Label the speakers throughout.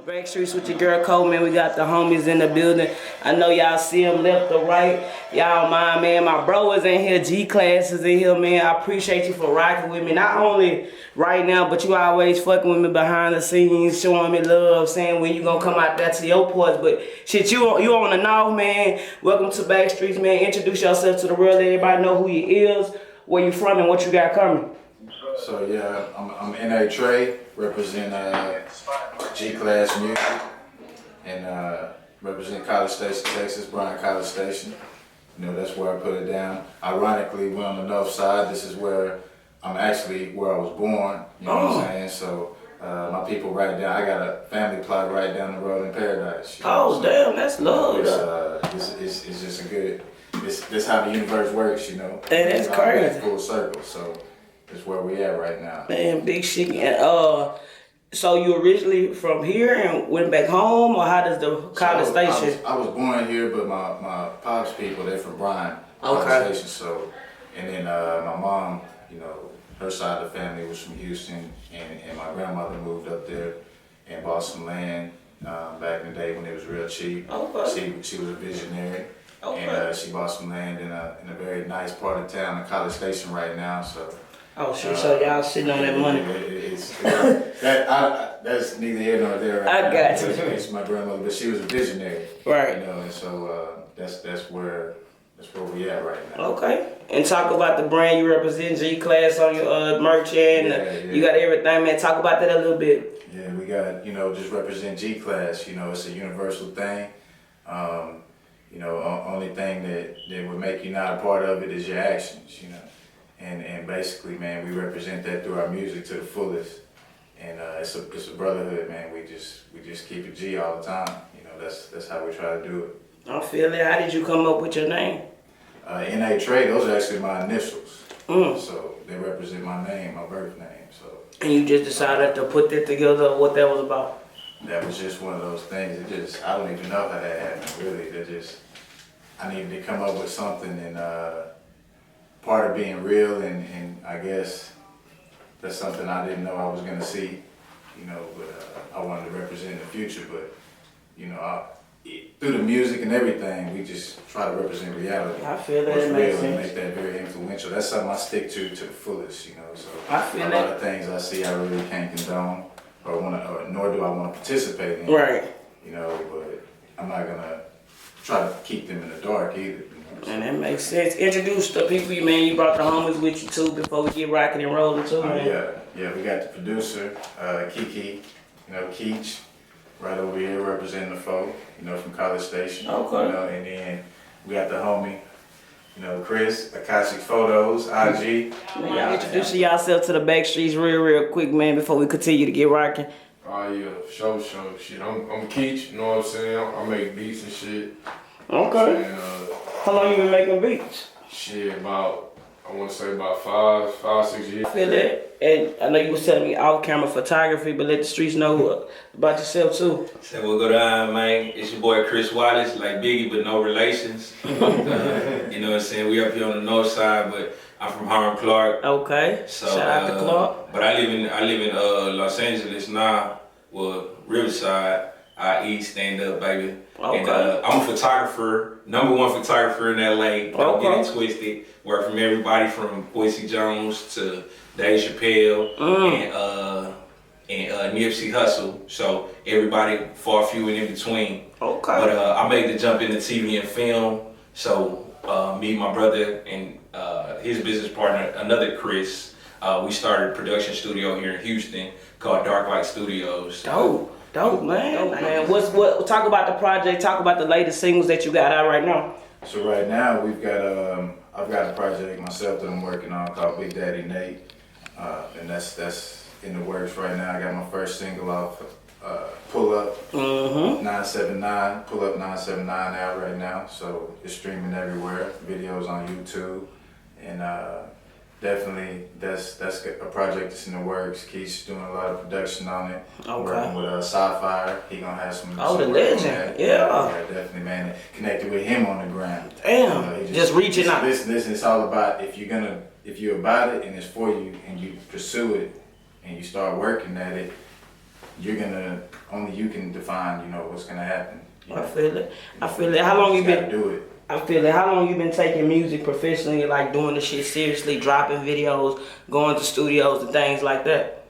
Speaker 1: Back streets with your girl Cole, man. We got the homies in the building. I know y'all see them left or right. Y'all mind, man. My bro is in here. G-Class is in here, man. I appreciate you for rocking with me. Not only right now, but you always fucking with me behind the scenes, showing me love, saying when you gonna come out there to your ports. But shit, you on the north, man. Welcome to Back Streets, man. Introduce yourself to the world. Let everybody know who you is, where you from, and what you got coming.
Speaker 2: So yeah, I'm N.A.Tre, represent G-Class Music, and represent College Station, Texas, Bryan College Station. You know, that's where I put it down. Ironically, we're on the north side. This is where I'm actually where I was born. You know what I'm saying? So my people right down. I got a family plot right down the road in Paradise. You know?
Speaker 1: Oh, damn, that's love.
Speaker 2: It's just a good. This how the universe works, you know.
Speaker 1: And that's crazy.
Speaker 2: Full circle. So that's where we at right now.
Speaker 1: Man, big shit. And so you originally from here and went back home, or how does the College Station?
Speaker 2: I was born here, but my pops people, they're from Bryan College Station. So, and then my mom, you know, her side of the family was from Houston, and my grandmother moved up there and bought some land back in the day when it was real cheap.
Speaker 1: Okay.
Speaker 2: She was a visionary.
Speaker 1: Okay.
Speaker 2: And she bought some land in a very nice part of town, the College Station right now. So.
Speaker 1: Oh shit! So y'all sitting on that money?
Speaker 2: That's neither here nor there. Right
Speaker 1: I got you.
Speaker 2: It's my grandmother, but she was a visionary.
Speaker 1: Right.
Speaker 2: You know, and so that's where we at right now.
Speaker 1: Okay. And talk about the brand you represent, G-Class on your merch and you got everything, man. Talk about that a little bit.
Speaker 2: Yeah, we got, you know, just represent G-Class. You know, it's a universal thing. You know, only thing that would make you not a part of it is your actions. You know. And basically, man, we represent that through our music to the fullest, and it's a brotherhood, man. We just keep it G all the time. You know, that's how we try to do it.
Speaker 1: I feel it. How did you come up with your name?
Speaker 2: N.A.Tre. Those are actually my initials. So they represent my name, my birth name. So.
Speaker 1: And you just decided to put that together. What that was about?
Speaker 2: That was just one of those things. I don't even know how that happened. Really, I needed to come up with something and. Part of being real, and I guess that's something I didn't know I was gonna see, you know, but I wanted to represent in the future. But you know, through the music and everything, we just try to represent reality.
Speaker 1: I feel that
Speaker 2: what's
Speaker 1: makes
Speaker 2: real
Speaker 1: sense.
Speaker 2: And make that very influential. That's something I stick to the fullest, you know. So
Speaker 1: I feel
Speaker 2: a lot of things I see I really can't condone, or nor do I want to participate in.
Speaker 1: Right.
Speaker 2: You know, but I'm not gonna try to keep them in the dark either.
Speaker 1: And that makes sense. Introduce the people, man. You brought the homies with you too before we get rocking and rolling too, man.
Speaker 2: Yeah. We got the producer, Kiki, you know, Keach, right over here representing the folk, you know, from College Station.
Speaker 1: Okay.
Speaker 2: You know, and then we got the homie, you know, Chris, Akashic Photos, IG.
Speaker 1: Man, y'all introducing yourself to the back streets real quick, man, before we continue to get rocking.
Speaker 3: Oh yeah, show shit. I'm Keach, you know what I'm saying? I make beats and shit.
Speaker 1: Okay.
Speaker 3: And,
Speaker 1: how long you been making beats?
Speaker 3: Shit, I want to say about five, 6 years.
Speaker 1: I feel that. And I know you was telling me off-camera photography, but let the streets know about yourself too.
Speaker 4: So we'll go down, man. It's your boy Chris Wallace, like Biggie, but no relations. You know what I'm saying? We up here on the north side, but I'm from Harlem, Clark.
Speaker 1: Okay.
Speaker 4: So,
Speaker 1: shout out to Clark.
Speaker 4: But I live in Los Angeles now. Well, Riverside. I eat, stand up, baby.
Speaker 1: Okay.
Speaker 4: And I'm a photographer, #1 photographer in LA. Don't get it twisted. Work from everybody from Boyce Jones to Dave Chappelle and Nipsey Hussle. So everybody, far few and in between.
Speaker 1: Okay.
Speaker 4: But I made the jump into TV and film. So me, my brother, and his business partner, another Chris, we started a production studio here in Houston called Dark Light Studios.
Speaker 1: Dope, man. What? Talk about the project. Talk about the latest singles that you got out right now.
Speaker 2: So right now we've got I've got a project myself that I'm working on called Big Daddy Nate, and that's in the works right now. I got my first single off, Pull Up 979, Pull Up 979 out right now. So it's streaming everywhere. Videos on YouTube, and definitely that's a project that's in the works. Keith's doing a lot of production on it.
Speaker 1: Okay.
Speaker 2: Working with Sapphire. He gonna have some.
Speaker 1: Oh, the
Speaker 2: work on
Speaker 1: legend.
Speaker 2: that.
Speaker 1: Yeah.
Speaker 2: Yeah, definitely, man. Connected with him on the ground.
Speaker 1: Damn. Just reaching out.
Speaker 2: Listen, it's all about if you're about it and it's for you and you pursue it and you start working at it, only you can define, you know, what's gonna happen. You know?
Speaker 1: I feel it. I feel it. How long you
Speaker 2: gotta
Speaker 1: been?
Speaker 2: do it.
Speaker 1: I feel it. How long you been taking music professionally, like doing the shit seriously, dropping videos, going to studios and things like that?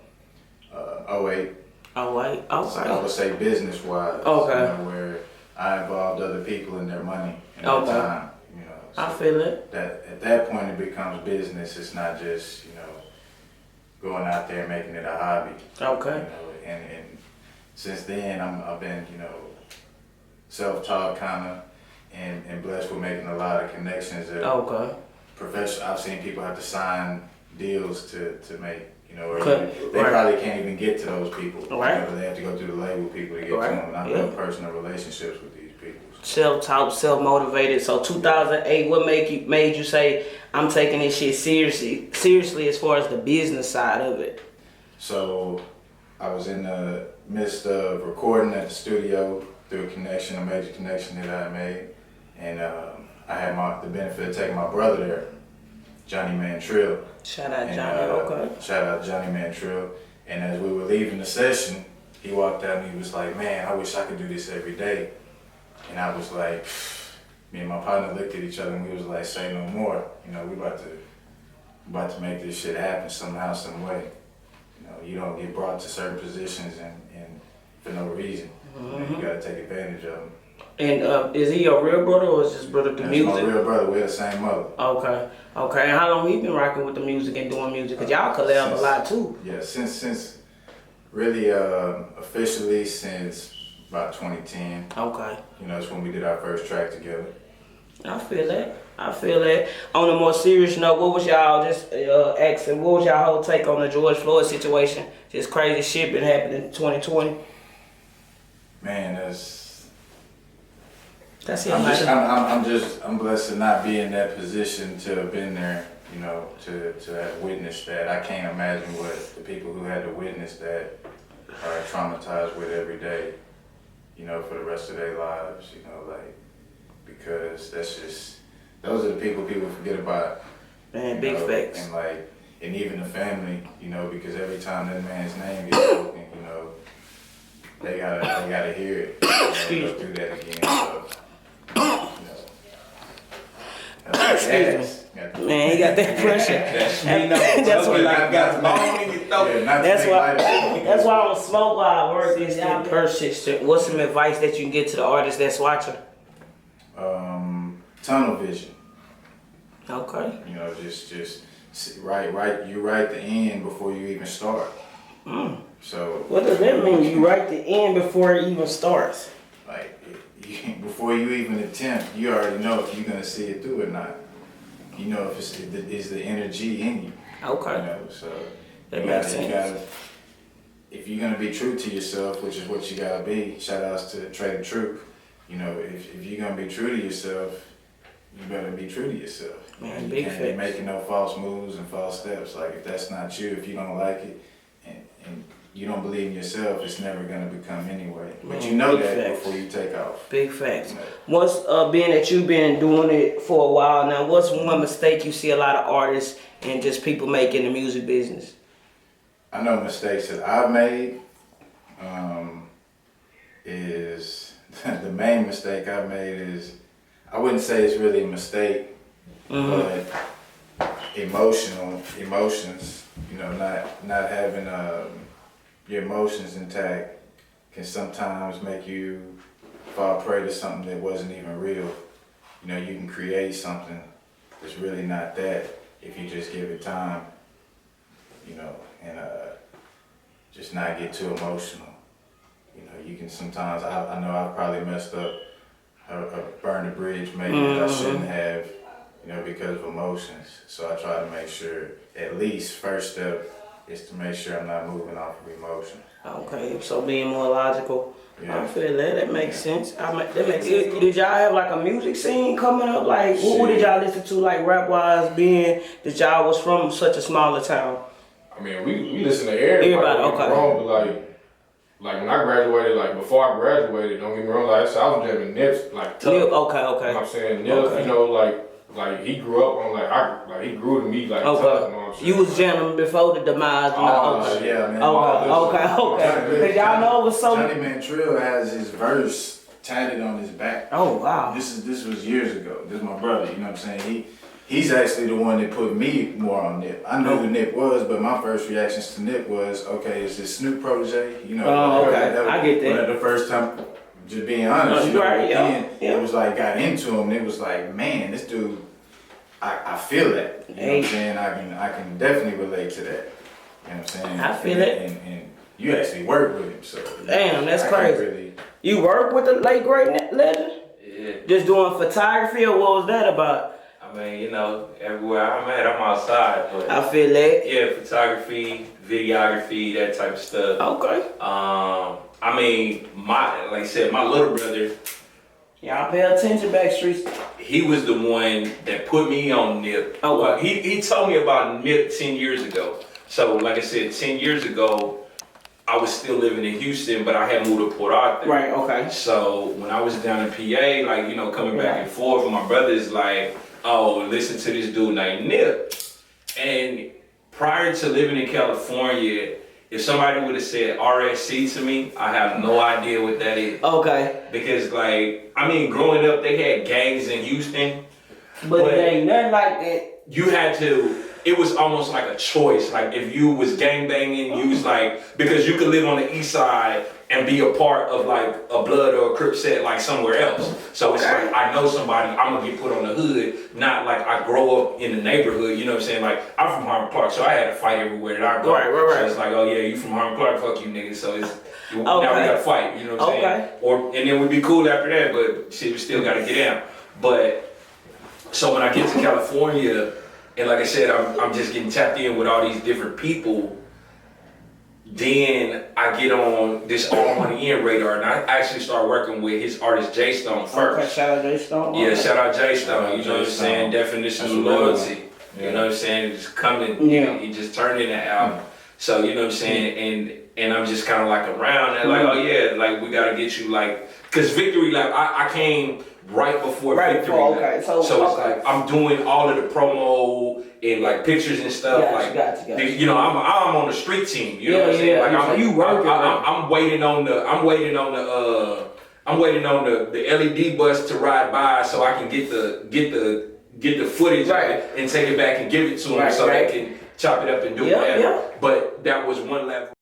Speaker 2: 08.
Speaker 1: Oh wait. Okay.
Speaker 2: I would say business wise.
Speaker 1: Okay.
Speaker 2: You know, where I involved other people in their money and their time. You know. So
Speaker 1: I feel it.
Speaker 2: that at that point it becomes business. It's not just, you know, going out there and making it a hobby.
Speaker 1: Okay.
Speaker 2: You know, and since then I've been, you know, self-taught kind of and blessed with making a lot of connections.
Speaker 1: Okay.
Speaker 2: I've seen people have to sign deals to make, you know, or
Speaker 1: Okay.
Speaker 2: they probably can't even get to those people.
Speaker 1: Right.
Speaker 2: You know, they have to go through the label people to get to
Speaker 1: Right.
Speaker 2: them. And I've
Speaker 1: Yeah.
Speaker 2: built personal relationships with these people.
Speaker 1: Self-taught, self-motivated. So 2008, what made you say I'm taking this shit seriously as far as the business side of it?
Speaker 2: So I was in the midst of recording at the studio through a major connection that I made, and I had the benefit of taking my brother there, Johnny Mantrill.
Speaker 1: Shout out
Speaker 2: And,
Speaker 1: Johnny. Okay.
Speaker 2: Shout out Johnny Mantrill. And as we were leaving the session, he walked out and he was like, "Man, I wish I could do this every day." And I was like, me and my partner looked at each other and we was like, "Say no more. You know, we about to make this shit happen somehow, some way." You know, you don't get brought to certain positions and for no reason. You gotta take advantage of them.
Speaker 1: And is he your real brother or is his brother through
Speaker 2: That's
Speaker 1: music?
Speaker 2: my real brother. We're the same mother.
Speaker 1: Okay. Okay. And how long he been rocking with the music and doing music? Cause y'all collab a lot too.
Speaker 2: Yeah, since really officially since about 2010.
Speaker 1: Okay.
Speaker 2: You know, that's when we did our first track together.
Speaker 1: I feel that. I feel that. On a more serious note, what was y'all just asking? What was y'all whole take on the George Floyd situation? Just crazy shit been happening in 2020.
Speaker 2: Man,
Speaker 1: That's it.
Speaker 2: I'm blessed to not be in that position to have been there. You know, to have witnessed that. I can't imagine what the people who had to witness that are traumatized with every day. You know, for the rest of their lives. You know, like, because those are the people forget about.
Speaker 1: Man, big facts.
Speaker 2: And like, and even the family, you know, because every time that man's name gets spoken, you know, they gotta hear it. You know, go through that again. So, you know,
Speaker 1: Excuse me. Man, he got that pressure. That's what
Speaker 3: I got long in your throat.
Speaker 1: That's why I don't smoke while I work. This shit. What's some advice that you can get to the artist that's watching?
Speaker 2: Tunnel vision.
Speaker 1: Okay.
Speaker 2: You know, just right. You write the end before you even start. So
Speaker 1: What does that mean? You write the end before it even starts.
Speaker 2: like before you even attempt, you already know if you're gonna see it through or not. You know if is the energy in you.
Speaker 1: Okay.
Speaker 2: You know, so
Speaker 1: That makes sense.
Speaker 2: if you're gonna be true to yourself, which is what you gotta be. Shout outs to N.A.Tre the Truth. You know, if you're gonna be true to yourself, you better be true to yourself.
Speaker 1: Man,
Speaker 2: you
Speaker 1: big
Speaker 2: can't be
Speaker 1: facts.
Speaker 2: making no false moves and false steps. Like if that's not you, if you don't like it, and you don't believe in yourself, it's never gonna become anyway. But you know
Speaker 1: big
Speaker 2: that
Speaker 1: facts.
Speaker 2: before you take off.
Speaker 1: Big facts.
Speaker 2: You know.
Speaker 1: What's being that you've been doing it for a while now, what's one mistake you see a lot of artists and just people make in the music business?
Speaker 2: I know mistakes that I've made is the main mistake I've made is I wouldn't say it's really a mistake, but emotions. You know, not having your emotions intact can sometimes make you fall prey to something that wasn't even real. You know, you can create something that's really not that if you just give it time. You know, and just not get too emotional. You know, you can sometimes, I know I've probably messed up, burned a bridge maybe that I shouldn't have, you know, because of emotions. So I try to make sure, at least first step is to make sure I'm not moving off of emotion.
Speaker 1: Okay, so being more logical.
Speaker 2: Yeah.
Speaker 1: I feel that. That makes sense. That makes sense. Did y'all have like a music scene coming up? Like, who did y'all listen to, like rap-wise, being that y'all was from such a smaller town?
Speaker 3: I mean, we listen to everybody.
Speaker 1: Everybody, okay.
Speaker 3: Wrong, but like when I graduated, like before I graduated, don't get me wrong, like I was jamming Nips, like tough.
Speaker 1: Okay.
Speaker 3: You know what I'm saying? Nip,
Speaker 1: Okay.
Speaker 3: you know, like like he grew up on like he grew to me like tough, you know what I'm saying?
Speaker 1: You was gentleman before the demise.
Speaker 3: Oh,
Speaker 2: Yeah, man.
Speaker 1: Okay. Cause y'all know it was so.
Speaker 2: Johnny Mantrill has his verse tatted on his back.
Speaker 1: Oh wow.
Speaker 2: This was years ago. This is my brother. You know what I'm saying? He's actually the one that put me more on Nip. I knew who Nip was, but my first reactions to Nip was, okay, is this Snoop protege? You know.
Speaker 1: Oh, okay. I get that.
Speaker 2: The first time, just being honest,
Speaker 1: Right,
Speaker 2: it was like got into him. And it was like, man, this dude. I feel that. You know what I'm saying? I can definitely relate to that. You know what I'm saying?
Speaker 1: I feel it.
Speaker 2: And you actually work with him, so.
Speaker 1: Damn, that's
Speaker 2: I
Speaker 1: crazy.
Speaker 2: Really,
Speaker 1: You work with the late great legend?
Speaker 4: Yeah.
Speaker 1: Just doing photography, or what was that about?
Speaker 4: I mean, you know, everywhere I'm at, I'm outside, but
Speaker 1: I feel that.
Speaker 4: yeah, photography, videography, that type of stuff.
Speaker 1: Okay.
Speaker 4: I mean, like I said, my little brother,
Speaker 1: Y'all pay attention back streets.
Speaker 4: he was the one that put me on Nip.
Speaker 1: Oh, wow.
Speaker 4: He told me about Nip 10 years ago. So, like I said, 10 years ago, I was still living in Houston, but I had moved to Port Arthur.
Speaker 1: Right, okay.
Speaker 4: So, when I was down in PA, like, you know, coming back and forth, my brother's like, oh, listen to this dude named Nip. And prior to living in California, if somebody would have said RSC to me, I have no idea what that is.
Speaker 1: Okay.
Speaker 4: Because, like, I mean, growing up, they had gangs in Houston.
Speaker 1: But it ain't nothing like that.
Speaker 4: You had to, it was almost like a choice. Like, if you was gang banging, you was like, because you could live on the east side and be a part of like a blood or a crip set like somewhere else. So it's like, I know somebody, I'm gonna get put on the hood, not like I grow up in the neighborhood, you know what I'm saying? Like, I'm from Harmon Park, so I had to fight everywhere that I go.
Speaker 1: Right.
Speaker 4: So it's like, oh yeah, you from Harmon Park, fuck you niggas. So it's, now we gotta fight, you know what I'm saying? And then we'd be cool after that, but shit, we still gotta get down. But, so when I get to California, and like I said, I'm just getting tapped in with all these different people, then I get on this All Money In radar, and I actually start working with his artist J Stone first.
Speaker 1: Okay, shout out J Stone.
Speaker 4: Yeah, shout out J Stone. You know what I'm saying? Definition of loyalty. You know what I'm saying? It's coming.
Speaker 1: Yeah.
Speaker 4: He just turned in that album. So you know what I'm saying? And I'm just kind of like around and like, oh yeah, like we gotta get you like, cause Victory, like I came right before Victory.
Speaker 1: Okay. So
Speaker 4: it's like I'm doing all of the promo and like pictures and stuff.
Speaker 1: Gotcha.
Speaker 4: You know, I'm on the street team. You know what I'm saying? Like
Speaker 1: you working.
Speaker 4: I'm waiting on the LED bus to ride by so I can get the footage of it and take it back and give it to them so they can chop it up and do whatever. But that was one level.